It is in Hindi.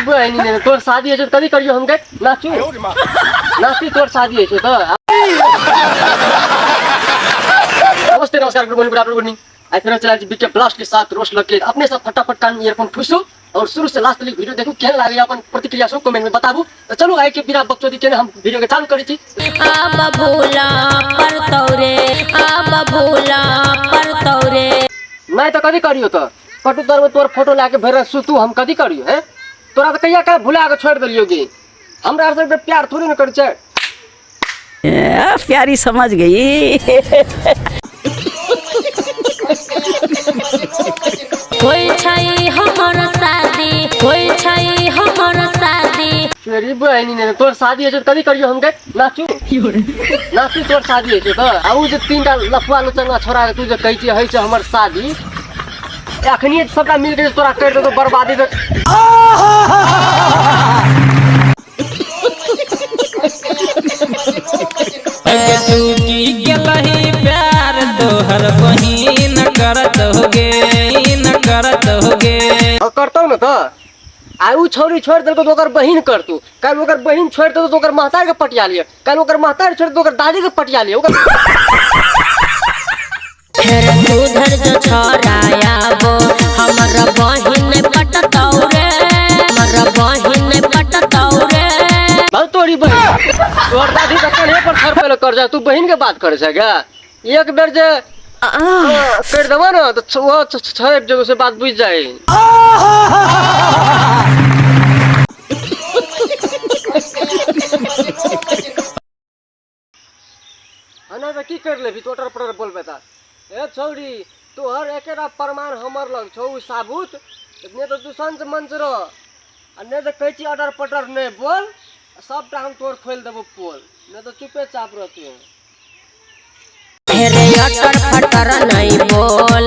बहनी ने तोर शादी है कभी करियो हम के नाचू नाची तोर शादी है तो नमस्ते नमस्कार good morning good afternoon good evening I फिर चला बीके ब्लास्ट के साथ रोस्ट लगे अपने साथ फटाफट कान ईयरफोन ठुसो और शुरू से लास्ट तक वीडियो देखो क्या लगे अपन प्रतिक्रिया सो कमेंट में बताबू तो चलो आए के बिना बकचोदी के हम वीडियो के चालू करी छी अब भूला पर तौरे मैं तो कदी करियो तो कटुतर में तोर फोटो लाके भेर सुतू हम कदी करियो हैं तोरा तो कहिया का भुला के छोड़ देलियोगे हमरा से प्यार थोड़ी न करी छे प्यारी समझ गई कोई छई हमर शादी तेरी बहनी ने तोर शादी है कदी करियो हम के नाचू नाचू तोर शादी है तो आउ जे तीनटा लफुआ लचंगा छोरा के तू जे कहै छी है से हमर शादी अखनी सबटा मिल के तोरा कर दे तो बर्बादी दे प्यार तोहर बहिन करत होगे करतौ न त आउ छोरी छोड़ दे तो ओकर बहिन करतू कल ओकर बहिन छोड़ दे तो ओकर महतार के पटिया लिया कल ओकर महतार छोड़ दे तो ओकर दादी के पटिया लिया ओकर फिर उधर जो छोराया वो हमर बहिन पटतौरे भाई तोरी बहिन तोर दादी का कन्हे पर सर पे कर जा तू बहिन के बात करे छै क्या एक बेर जे कर देबो न तो वो छेब जगह से बात बुझ जाए अना तो की कर लेबी टोटर पटर बोल बेटा ए छौरी तोहर एकेरा प्रमाण हमर लग छौ साबुत ने तो दुसान से मंच रो ने तो कहै छी ऑर्डर पटर ने बोल सबटा हम तोर खोल देबो पोल ने तो चुपे चाप रहती है अटर फटर नहीं बोल